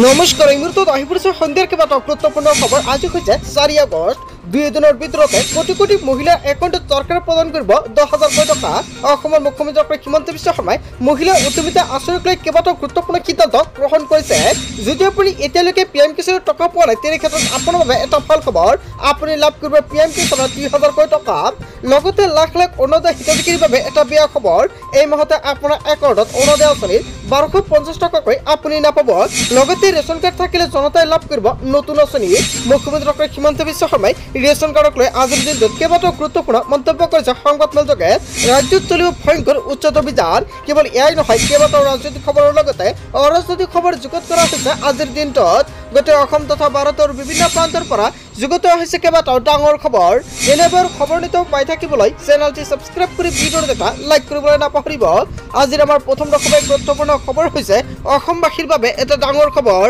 নমস্কাৰ এই মুহূৰ্তত আহি পৰিছে সন্ধিয়াৰ কেইবাটাও গুৰুত্বপূৰ্ণ খবৰ। আজি হৈছে 4 আগষ্ট। 2 দিনৰ ভিতৰতে কোটি কোটি মহিলাৰ একাউণ্টত চৰকাৰে প্ৰদান কৰিব 10,000 টকা। অসমৰ মুখ্যমন্ত্ৰী হিমন্ত বিশ্ব শৰ্মাই মহিলা উদ্যমিতা আঁচনিক লৈ কেইবাটাও গুৰুত্বপূৰ্ণ সিদ্ধান্ত গ্ৰহণ কৰিছে। যদি আপুনি এতিয়ালৈকে পিএম কিষাণৰ টকা পোৱা নাই তেনে ক্ষেত্ৰত আপোনাৰ বাবে এটা ভাল খবৰ। আপুনি লাভ কৰিব পিএম কিষাণৰ 2,000 টকা। লগতে লাখ লাখ অৰুণোদয় হিতাধিকাৰীৰ বাবে এটা বেয়া খবৰ। এই মাহতে আপোনাৰ একাউণ্টত অৰুণোদয় আঁচনিৰ 1250 টকাকৈ আপুনি নাপাব। লগতে ৰেচন কাৰ্ড থাকিলে জনতাই লাভ কৰিব নতুন আঁচনি। মুখ্যমন্ত্ৰী হিমন্ত বিশ্ব শৰ্মাই ৰেচন কাৰ্ডক লৈ আজিৰ দিনটোত কেইবাটাও গুৰুত্বপূৰ্ণ মন্তব্য কৰিছে সংবাদমেলযোগে। ৰাজ্যত চলিব ভয়ংকৰ উচ্ছেদ অভিযান। কেৱল এয়াই নহয়, কেইবাটাও ৰাজনৈতিক খবৰৰ লগতে অৰাজনৈতিক খবৰ যুগুত কৰা হৈছে আজিৰ দিনটোত। গোটেই অসম তথা ভাৰতৰ বিভিন্ন প্ৰান্তৰ পৰা যুগুত হৈছে কেইবাটাও ডাঙৰ খবৰ। এনেবোৰ খবৰ নিতৌ পাই থাকিবলৈ চেনেলটি ছাবস্ক্ৰাইব কৰি ভিডিঅ'টো দেখা লাইক কৰিবলৈ নাপাহৰিব। আজিৰ আমাৰ প্ৰথম গুৰুত্বপূৰ্ণ খবৰ হৈছে অসমবাসীৰ বাবে এটা ডাঙৰ খবৰ।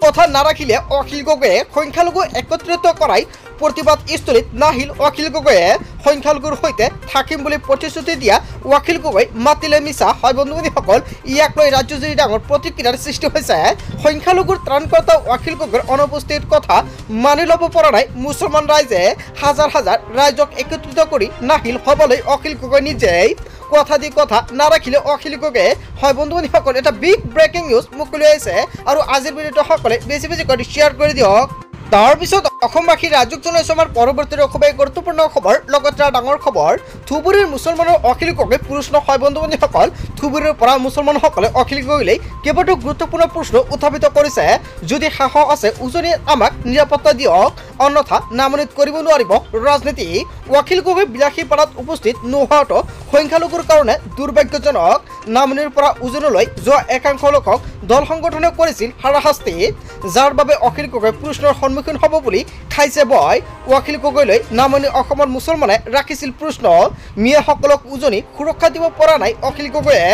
কথা নাৰাখিলে অখিল গগৈয়ে সংখ্যালঘু একত্ৰিত কৰাই প্ৰতিবাদ স্থলীত নাহিল অখিল গগৈয়ে। সংখ্যালঘুৰ সৈতে থাকিম বুলি প্ৰতিশ্ৰুতি দিয়া অখিল গগৈ মাতিলে মিছা। হয় বন্ধুসকল, ইয়াক লৈ ৰাজ্যজুৰি ডাঙৰ প্ৰতিক্ৰিয়াৰ সৃষ্টি হৈছে। সংখ্যালঘুৰ ত্ৰাণকৰ্তা অখিল গগৈৰ অনুপস্থিত কথা মানি ল'ব পৰা নাই মুছলমান ৰাইজে। হাজাৰ হাজাৰ ৰাইজক একত্ৰিত কৰি নাহিল হ'বলৈ অখিল গগৈ নিজেই। কথা নাৰাখিলে অখিল গগৈয়ে। হয় বন্ধুসকল, এটা বিগ ব্ৰেকিং নিউজ মুকলি হৈছে আৰু আজিৰ ভিডিঅ'টো সকলে বেছি কৰি শ্বেয়াৰ কৰি দিয়ক। তাৰপিছত অসমবাসীৰ ৰাজ্যক জনাইছো আমাৰ পৰৱৰ্তী খুবেই গুৰুত্বপূৰ্ণ খবৰ। লগতে ডাঙৰ খবৰ, ধুবুৰীৰ মুছলমানৰ অখিল গগৈ প্ৰশ্ন। হয় বন্ধুসকল, ধুবুৰীৰ পৰা মুছলমানসকলে অখিল গগৈলৈ কেইবাটাও গুৰুত্বপূৰ্ণ প্ৰশ্ন উত্থাপিত কৰিছে। যদি সাহস আছে উজনি আমাক নিৰাপত্তা দিয়ক, অন্যথা নামনিত কৰিব নোৱাৰিব ৰাজনীতি। অখিল গগৈ বিলাসীপাৰাত উপস্থিত নোহোৱাটো সংখ্যালঘুৰ কাৰণে দুৰ্ভাগ্যজনক। নামনিৰ পৰা উজনিলৈ যোৱা একাংশ লোকক দল সংগঠনে কৰিছিল হাৰাশাস্তি, যাৰ বাবে অখিল গগৈ প্ৰশ্নৰ সন্মুখীন হ'ব বুলি খাইছে বয়। অখিল গগৈলৈ নামনি অসমৰ মুছলমানে ৰাখিছিল প্ৰশ্ন। মিয়াসকলক উজনি সুৰক্ষা দিব পৰা নাই অখিল গগৈয়ে।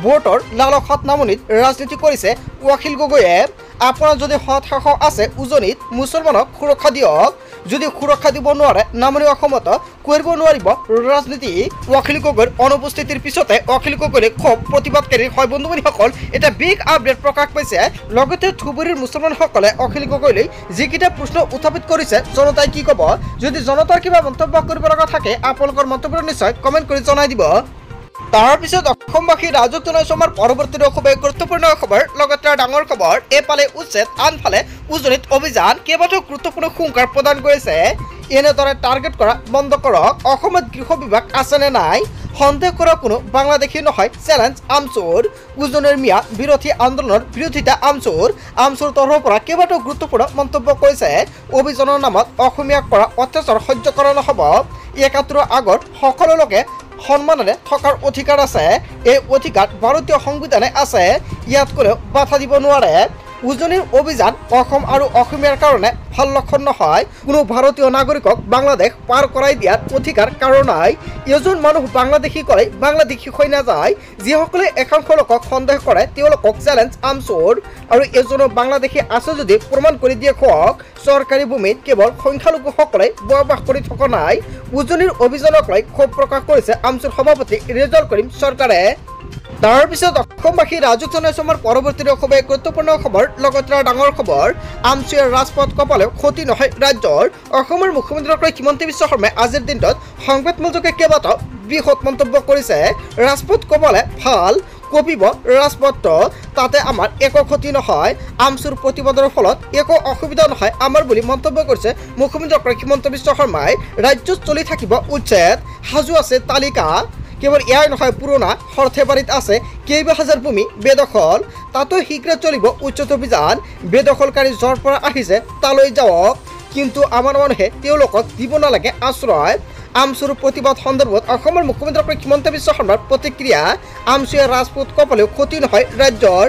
ভোটৰ লালসাত নামনিত ৰাজনীতি কৰিছে অখিল গগৈয়ে। আপোনাৰ যদি সৎ সাহস আছে উজনিত মুছলমানক সুৰক্ষা দিয়ক, যদি সুৰক্ষা দিব নোৱাৰে নামনি অসমত কৰিব নোৱাৰিব ৰাজনীতি। অখিল গগৈৰ অনুপস্থিতিৰ পিছতে অখিল গগৈৰে খুব প্ৰতিবাদকাৰী। হয় বন্ধুসকল, এটা বিগ আপডেট প্ৰকাশ পাইছে। লগতে ধুবুৰীৰ মুছলমানসকলে অখিল গগৈলৈ যিকেইটা প্ৰশ্ন উত্থাপিত কৰিছে, জনতাই কি ক'ব? যদি জনতাৰ কিবা মন্তব্য কৰিব লগা থাকে আপোনালোকৰ মন্তব্য নিশ্চয় কমেণ্ট কৰি জনাই দিব। তাৰপিছত অসমবাসীৰ ৰাজক জনাইছো আমাৰ পৰৱৰ্তী খুবেই গুৰুত্বপূৰ্ণ খবৰ। লগতে ডাঙৰ খবৰ, এফালে উচ্ছেদ আনফালে উজনিত অভিযান। কেইবাটাও গুৰুত্বপূৰ্ণ হুংকাৰ প্ৰদান কৰিছে। এনেদৰে টাৰ্গেট কৰা বন্ধ কৰক। অসমত গৃহ বিভাগ আছেনে নাই সন্দেহ কৰা কোনো বাংলাদেশী নহয়, চেলেঞ্জ আমচুৰ। উজনিৰ মিয়া বিৰোধী আন্দোলনৰ বিৰোধিতা আমচুৰ তৰফৰ পৰা কেইবাটাও গুৰুত্বপূৰ্ণ মন্তব্য কৰিছে। অভিযানৰ নামত অসমীয়াক কৰা অত্যাচাৰ সহ্য কৰা নহ'ব। ৭১ আগৰ সকলো লোকে সন্মানেৰে থকাৰ অধিকাৰ আছে। এই অধিকাৰ ভাৰতীয় সংবিধানে আছে, ইয়াত কোনেও বাধা দিব নোৱাৰে। উজনিৰ অভিযান অসম আৰু অসমীয়াৰ কাৰণে ভাল লক্ষণ নহয়। কোনো ভাৰতীয় নাগৰিকক বাংলাদেশ পাৰ কৰাই দিয়াৰ অধিকাৰ কাৰো নাই। এজন মানুহ বাংলাদেশী ক'লে বাংলাদেশী হৈ নাযায়। যিসকলে একাংশ লোকক সন্দেহ কৰে তেওঁলোকক চেলেঞ্জ আমচুৰ। আৰু এজনো বাংলাদেশী আছে যদি প্ৰমাণ কৰি দেখুৱাওক। চৰকাৰী ভূমিত কেৱল সংখ্যালঘুসকলে বসবাস কৰি থকা নাই। উজনিৰ অভিযানক লৈ ক্ষোভ প্ৰকাশ কৰিছে আমচুৰ সভাপতি ৰেজাউল কৰিম চৰকাৰে। তাৰপিছত অসমবাসী ৰাজক জনাইছো আমাৰ পৰৱৰ্তী খুবেই গুৰুত্বপূৰ্ণ খবৰ। লগতে ডাঙৰ খবৰ, আমচুৱে ৰাজপথ কপালেও ক্ষতি নহয় ৰাজ্যৰ। অসমৰ মুখ্যমন্ত্ৰী হিমন্ত বিশ্ব শৰ্মাই আজিৰ দিনটোত সংবাদমেলযোগে কেইবাটাও বৃহৎ মন্তব্য কৰিছে। ৰাজপথ কপালে ভাল কঁপিব ৰাজপথটো, তাতে আমাৰ একো ক্ষতি নহয়। আমচুৰ প্ৰতিবাদৰ ফলত একো অসুবিধা নহয় আমাৰ বুলি মন্তব্য কৰিছে মুখ্যমন্ত্ৰী হিমন্ত বিশ্ব শৰ্মাই। ৰাজ্যত চলি থাকিব উচ্ছেদ, সাজু আছে তালিকা। কেৱল এয়াই নহয়, পুৰণা সৰ্থেবাৰীত আছে কেইবা হাজাৰ ভূমি বেদখল, তাতো শীঘ্ৰে চলিব উচ্ছেদ অভিযান। বেদখলকাৰী য'ৰ পৰা আহিছে তালৈ যাওক, কিন্তু আমাৰ মানুহে তেওঁলোকক দিব নালাগে আশ্ৰয়। আমচুৰ প্ৰতিবাদ সন্দৰ্ভত অসমৰ মুখ্যমন্ত্ৰী হিমন্ত বিশ্ব শৰ্মাৰ প্ৰতিক্ৰিয়া। আমচুৱে ৰাজপথ কপালেও ক্ষতি নহয় ৰাজ্যৰ।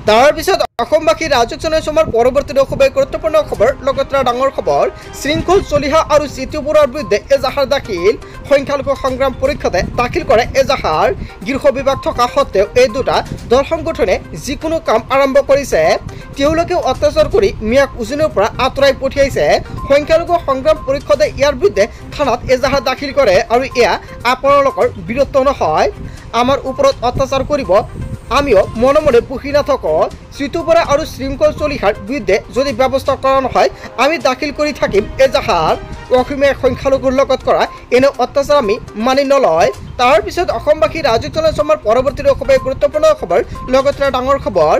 তাৰপিছত অসমবাসীৰ ৰাজক জনাইছো আমাৰ পৰৱৰ্তী খুবেই গুৰুত্বপূৰ্ণ খবৰ। লগতে ডাঙৰ খবৰ, শৃংখল চলিহা আৰু চিতু বৰুৱাৰ বিৰুদ্ধে এজাহাৰ দাখিল। সংখ্যালঘু সংগ্ৰাম পৰীক্ষাতে দাখিল কৰে এজাহাৰ। গৃহ বিভাগ থকা সত্ত্বেও এই দুটা দল সংগঠনে যিকোনো কাম আৰম্ভ কৰিছে। তেওঁলোকে অত্যাচাৰ কৰি মিয়াক উজনিৰ পৰা আঁতৰাই পঠিয়াইছে। সংখ্যালঘু সংগ্ৰাম পৰীক্ষাতে ইয়াৰ বিৰুদ্ধে থানাত এজাহাৰ দাখিল কৰে আৰু এয়া আপোনালোকৰ বীৰত্ব নহয়। আমাৰ ওপৰত অত্যাচাৰ কৰিব আমিও মনে মনে বহি নাথাকো সিতু বৰা আৰু শৃংখল চলিহাৰ বিৰুদ্ধে যদি ব্যৱস্থা কৰা নহয় আমি দাখিল কৰি থাকিম এজাহাৰ অসমীয়া সংখ্যালঘুৰ লগত কৰা এনে অত্যাচাৰ আমি মানি নলয়। তাৰ পিছত অসমবাসী ৰাজীৱ চন্দ্ৰশৰ্মাৰ পৰৱৰ্তী খুবেই গুৰুত্বপূৰ্ণ খবৰ লগতে ডাঙৰ খবৰ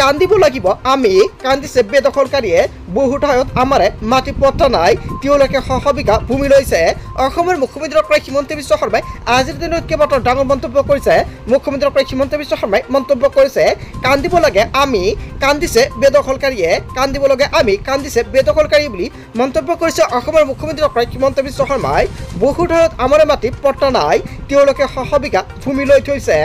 কান্দিব লাগিব আমি কান্দিছে বেদখলকাৰীয়ে বহু ঠাইত আমাৰে মাটি পত্তা নাই তেওঁলোকে সহবিঘা ভূমি লৈছে। অসমৰ মুখ্যমন্ত্ৰী ডক্টৰ হিমন্ত বিশ্ব শৰ্মাই আজিৰ দিনত কেইবাটাও ডাঙৰ মন্তব্য কৰিছে। মুখ্যমন্ত্ৰী ডক্টৰ হিমন্ত বিশ্ব শৰ্মাই মন্তব্য কৰিছে কান্দিব লাগে আমি কান্দিছে বেদখলকাৰীয়ে কান্দিব লাগে আমি কান্দিছে বেদখলকাৰী বুলি মন্তব্য কৰিছে অসমৰ মুখ্যমন্ত্ৰী ডক্টৰ হিমন্ত বিশ্ব শৰ্মাই। বহু ঠাইত আমাৰে মাটি পত্তা নাই তেওঁলোকে সহবিঘা ভূমি লৈ থৈছে।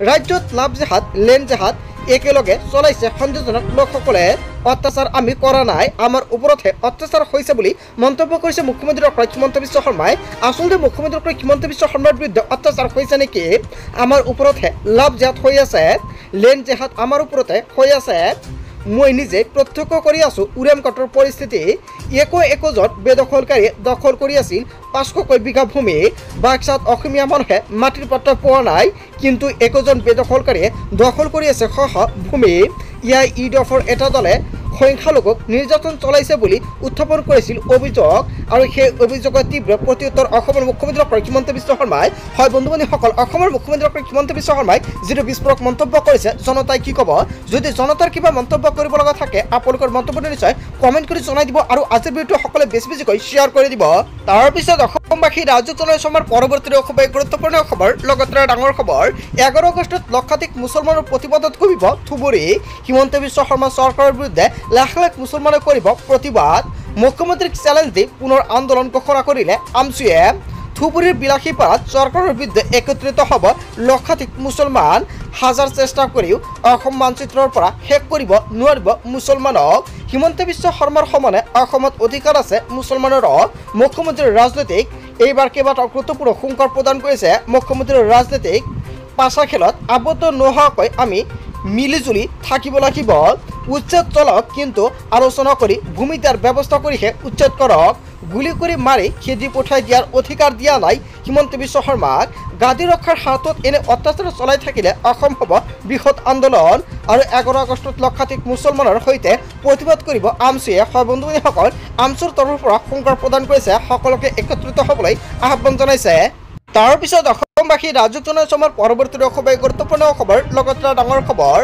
ৰাজ্যত লাভ জেহাদ লেন জেহাদ একেলগে চলাইছে সন্দেহজনক লোকসকলে অত্যাচাৰ আমি কৰা নাই আমাৰ ওপৰতহে অত্যাচাৰ হৈছে বুলি মন্তব্য কৰিছে মুখ্যমন্ত্ৰী ডক্টৰ হিমন্ত বিশ্ব শৰ্মাই। আচলতে মুখ্যমন্ত্ৰী ডক্টৰ হিমন্ত বিশ্ব শৰ্মাৰ বিৰুদ্ধে অত্যাচাৰ হৈছে নেকি? আমাৰ ওপৰতহে লাভ জেহাদ হৈ আছে লেন জেহাদ আমাৰ ওপৰতে হৈ আছে। মই নিজে প্ৰত্যক্ষ কৰি আছোঁ উৰিয়ামঘাটৰ পৰিস্থিতি একোজন বেদখলকাৰীয়ে দখল কৰি আছিল 500 বিঘা ভূমি। বাক্সাত অসমীয়া মানুহে মাটিৰ পট্টা পোৱা নাই কিন্তু একোজন বেদখলকাৰীয়ে দখল কৰি আছে ভূমি। ইয়াৰ ইডফৰ এটা দলে সংখ্যালঘুক নিৰ্যাতন চলাইছে বুলি উত্থাপন কৰিছিল অভিযোগ আৰু সেই অভিযোগৰ তীব্ৰ প্ৰত্যুত্তৰ অসমৰ মুখ্যমন্ত্ৰী ডক্টৰ হিমন্ত বিশ্ব শৰ্মাই। হয় বন্ধু বান্ধৱীসকল অসমৰ মুখ্যমন্ত্ৰী ডক্টৰ হিমন্ত বিশ্ব শৰ্মাই যিটো বিস্ফোৰক মন্তব্য কৰিছে জনতাই কি ক'ব? যদি জনতাৰ কিবা মন্তব্য কৰিব লগা থাকে আপোনালোকৰ মন্তব্যটো নিশ্চয় কমেণ্ট কৰি জনাই দিব আৰু আজিৰ ভিডিঅ'টো সকলোৱে বেছিকৈ শ্বেয়াৰ কৰি দিব। তাৰপিছত অসমবাসী ৰাজীৱ চন্দ্ৰশৰ্মাৰ পৰৱৰ্তী খুবেই গুৰুত্বপূৰ্ণ খবৰ লগতে ডাঙৰ খবৰ 11 আগষ্টত লক্ষাধিক মুছলমানৰ প্ৰতিবাদত কৰিব ধুবুৰী। হিমন্ত বিশ্ব শৰ্মা চৰকাৰৰ বিৰুদ্ধে লাখ লাখ মুছলমানে কৰিব প্ৰতিবাদ। মুখ্যমন্ত্ৰীক চেলেঞ্জ দি পুনৰ আন্দোলন ঘোষণা কৰিলে আমচুৱে। ধুবুৰীৰ বিলাসীপাৰাত চৰকাৰৰ বিৰুদ্ধে একত্ৰিত হ'ব লক্ষাধিক মুছলমান। হাজাৰ চেষ্টা কৰিও অসম মানচিত্ৰৰ পৰা শেষ কৰিব নোৱাৰিব মুছলমানক। হিমন্ত বিশ্ব শৰ্মাৰ সমানে অসমত অধিকাৰ আছে মুছলমানৰো। মুখ্যমন্ত্ৰীৰ ৰাজনৈতিক এইবাৰ কেইবাটাও গুৰুত্বপূৰ্ণ সংকৰ প্ৰদান কৰিছে মুখ্যমন্ত্ৰীৰ ৰাজনৈতিক পাছা খেলত আবদ্ধ নোহোৱাকৈ আমি মিলিজুলি থাকিব লাগিব। উচ্ছেদ চলক কিন্তু আলোচনা কৰি ভূমি দিয়াৰ ব্যৱস্থা কৰিহে উচ্ছেদ কৰক। গুলি কৰি মাৰি খেদি পঠাই দিয়াৰ অধিকাৰ দিয়া নাই হিমন্ত বিশ্ব শৰ্মাক। গাদী ৰক্ষাৰ হাতত এনে অত্যাচাৰ চলাই থাকিলে অসম হ'ব বৃহৎ আন্দোলন আৰু 11 আগষ্টত লক্ষাধিক মুছলমানৰ সৈতে প্ৰতিবাদ কৰিব আমচুৱে। হয় বন্ধু বান্ধৱীসকল আমচুৰ তৰফৰ পৰা সংকৰ প্ৰদান কৰিছে সকলোকে একত্ৰিত হ'বলৈ আহ্বান জনাইছে। তাৰপিছত অসমবাসী ৰাজীৱ চন্দ্ৰশৰ্মাৰ পৰৱৰ্তী খুবেই গুৰুত্বপূৰ্ণ খবৰ লগতে ডাঙৰ খবৰ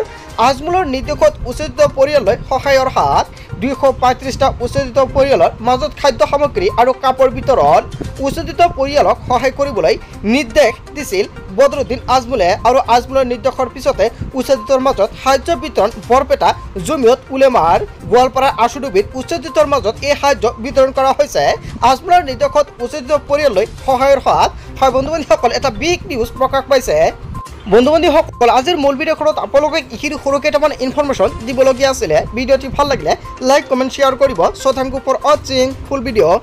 আজমলৰ নিৰ্দেশত উচ্ছেদিত পৰিয়াললৈ সহায়ৰ হাত। 235টা উচ্ছেদিত পৰিয়ালৰ মাজত খাদ্য সামগ্ৰী আৰু কাপোৰ বিতৰণ। উচ্ছেদিত পৰিয়ালক সহায় কৰিবলৈ নিৰ্দেশ দিছিল বদৰুদ্দিন আজমলে আৰু আজমলৰ নিৰ্দেশৰ পিছতে উচ্ছেদিতৰ মাজত সাহায্য বিতৰণ বৰপেটা জমিয়ত উলেমাৰ গোৱালপাৰা আশুডুবিত উচ্ছেদিতৰ মাজত এই সাহায্য বিতৰণ কৰা হৈছে। আজমলৰ নিৰ্দেশত উচ্ছেদিত পৰিয়াললৈ সহায়ৰ হাত। হয় বন্ধু বান্ধৱীসকল এটা বিগ নিউজ প্ৰকাশ পাইছে। বন্ধু বান্ধৱীসকল আজিৰ মূল ভিডিঅ'খনত আপোনালোকে এইখিনি সৰু কেইটামান ইনফৰমেশ্যন দিবলগীয়া আছিলে। ভিডিঅ'টি ভাল লাগিলে লাইক কমেণ্ট শ্বেয়াৰ কৰিব। চ' থেংক ইউ ফৰ ৱাচিং ফুল ভিডিঅ'।